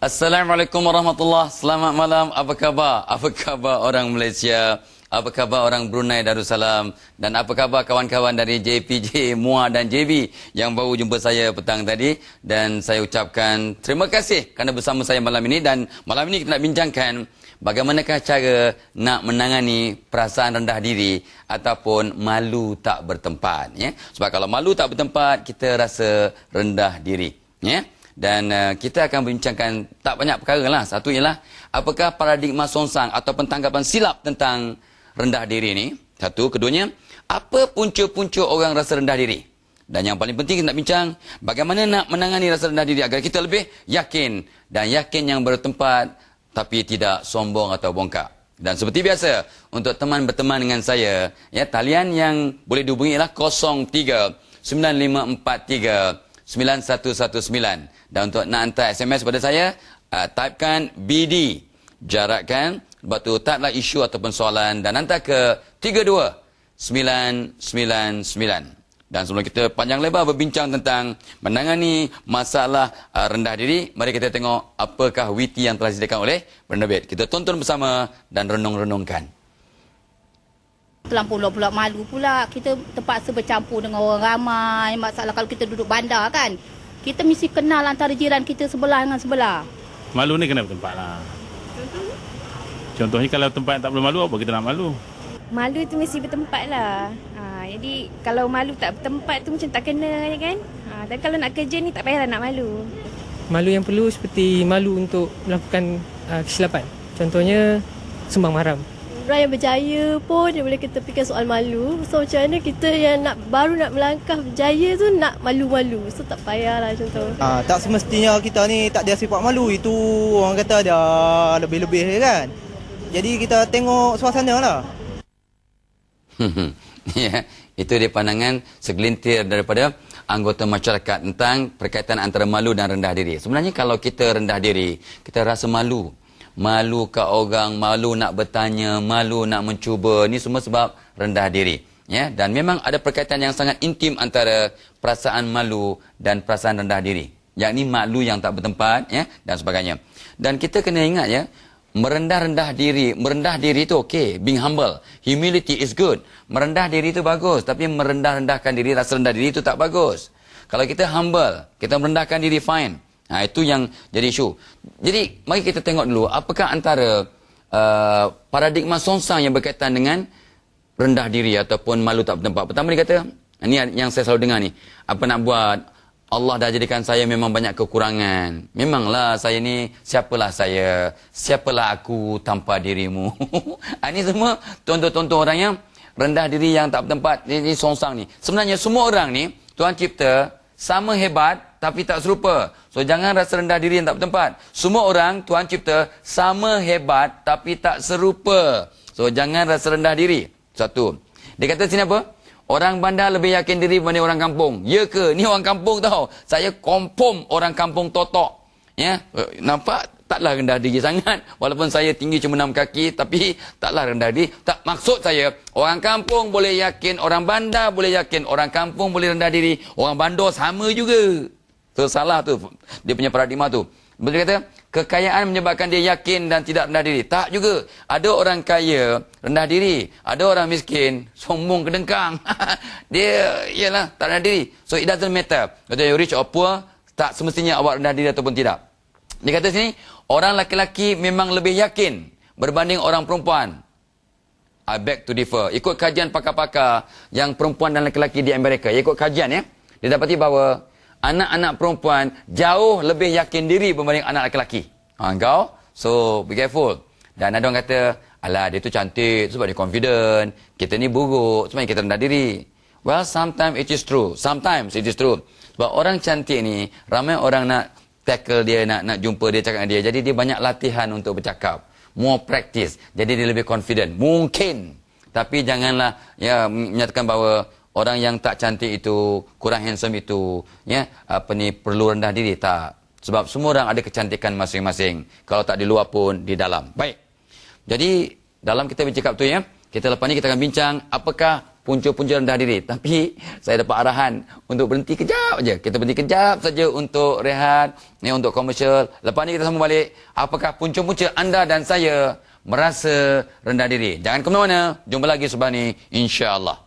Assalamualaikum warahmatullahi. Selamat malam. Apa khabar? Apa khabar orang Malaysia? Apa khabar orang Brunei Darussalam? Dan apa khabar kawan-kawan dari JPJ, MUA dan JB yang baru jumpa saya petang tadi? Dan saya ucapkan terima kasih kerana bersama saya malam ini. Dan malam ini kita nak bincangkan bagaimanakah cara nak menangani perasaan rendah diri ataupun malu tak bertempat. Ya? Sebab kalau malu tak bertempat, kita rasa rendah diri. Ya? Dan kita akan membincangkan tak banyak perkara lah. Satu ialah apakah paradigma songsang ataupun tanggapan silap tentang rendah diri ni. Satu. Keduanya, apa punca-punca orang rasa rendah diri. Dan yang paling penting kita nak bincang bagaimana nak menangani rasa rendah diri agar kita lebih yakin. Dan yakin yang bertempat tapi tidak sombong atau bongkak. Dan seperti biasa, untuk teman berteman dengan saya, ya, talian yang boleh dihubungi ialah 03 9543 9119. Dan untuk nak hantar SMS pada saya, typekan BD, jarakkan, lepas tu typelah isu ataupun soalan dan hantar ke 32999. Dan sebelum kita panjang lebar berbincang tentang menangani masalah rendah diri, mari kita tengok apakah witi yang telah disediakan oleh penerbit. Kita tonton bersama dan renung-renungkan. Terlampau pula malu pula. Kita terpaksa bercampur dengan orang ramai. Masalah kalau kita duduk bandar kan, kita mesti kenal antara jiran kita sebelah dengan sebelah. Malu ni kena bertempat lah. Contohnya kalau tempat yang tak perlu malu, apa kita nak malu? Malu tu mesti bertempat lah. Jadi kalau malu tak bertempat tu macam tak kena je kan. Dan kalau nak kerja ni tak payahlah nak malu. Malu yang perlu seperti malu untuk melakukan kesilapan. Contohnya sumbang mahram. Orang yang berjaya pun dia boleh kita fikir soal malu. So macam mana kita yang baru nak melangkah berjaya tu nak malu-malu. So tak payahlah macam tu. Tak semestinya kita ni tak ada sifat malu. Itu orang kata ada lebih-lebih kan. Jadi kita tengok suasana lah. Ya, itu dia pandangan segelintir daripada anggota masyarakat tentang perkaitan antara malu dan rendah diri. Sebenarnya kalau kita rendah diri, kita rasa malu. Malu ke orang, malu nak bertanya, malu nak mencuba. Ini semua sebab rendah diri. Ya, dan memang ada perkaitan yang sangat intim antara perasaan malu dan perasaan rendah diri. Yakni malu yang tak bertempat, ya, dan sebagainya. Dan kita kena ingat, ya, merendah diri itu okey, being humble, humility is good. Merendah diri itu bagus, tapi merendah-rendahkan diri, rasa rendah diri itu tak bagus. Kalau kita humble, kita merendahkan diri, fine. Itu yang jadi isu. Jadi mari kita tengok dulu apakah antara paradigma songsang yang berkaitan dengan rendah diri ataupun malu tak bertempat. Pertama dia kata, ini yang saya selalu dengar ni, apa nak buat, Allah dah jadikan saya memang banyak kekurangan. Memanglah saya ni, siapalah saya, siapalah aku tanpa dirimu. Ini semua contoh-contoh orang yang rendah diri yang tak bertempat. Ini songsang ni. Sebenarnya semua orang ni Tuhan cipta sama hebat tapi tak serupa. So jangan rasa rendah diri yang tak bertempat. Semua orang Tuhan cipta sama hebat tapi tak serupa. So jangan rasa rendah diri. Satu. Dia kata sini apa? Orang bandar lebih yakin diri berbanding orang kampung. Ya ke? Ni orang kampung tahu. Saya confirm orang kampung totok. Ya, nampak taklah rendah diri sangat. Walaupun saya tinggi cuma 6 kaki, tapi taklah rendah diri. Tak, maksud saya, orang kampung boleh yakin, orang bandar boleh yakin, orang kampung boleh rendah diri, orang bandar sama juga. So, salah tu, dia punya paradigma tu. Dia kata, kekayaan menyebabkan dia yakin dan tidak rendah diri. Tak juga. Ada orang kaya, rendah diri. Ada orang miskin, sombong kedengkang. Dia, ialah, tak rendah diri. So, it doesn't matter. Whether you rich or poor, tak semestinya awak rendah diri ataupun tidak. Dia kata sini, orang lelaki memang lebih yakin berbanding orang perempuan. I beg to differ. Ikut kajian pakar-pakar yang perempuan dan lelaki di Amerika. Ikut kajian, ya. Dia dapati bahawa anak-anak perempuan jauh lebih yakin diri berbanding anak lelaki. Engkau? So, be careful. Dan ada orang kata, alah dia tu cantik sebab dia confident. Kita ni buruk sebab kita rendah diri. Well, sometimes it is true. Sometimes it is true. Sebab orang cantik ni, ramai orang nak tackle dia, nak jumpa dia, cakap dengan dia. Jadi dia banyak latihan untuk bercakap. More practice. Jadi dia lebih confident. Mungkin. Tapi janganlah ya menyatakan bahawa orang yang tak cantik itu, kurang handsome itu, ya, perlu rendah diri. Tak. Sebab semua orang ada kecantikan masing-masing. Kalau tak di luar pun, di dalam. Baik. Jadi, dalam kita bercakap tu, ya, kita lepas ni kita akan bincang apakah punca-punca rendah diri. Tapi saya dapat arahan untuk berhenti kejap je. Kita berhenti kejap saja untuk rehat, ni untuk komersial. Lepas ni kita sambung balik. Apakah punca-punca anda dan saya merasa rendah diri? Jangan ke mana-mana. Jumpa lagi sebab ni, insya-Allah.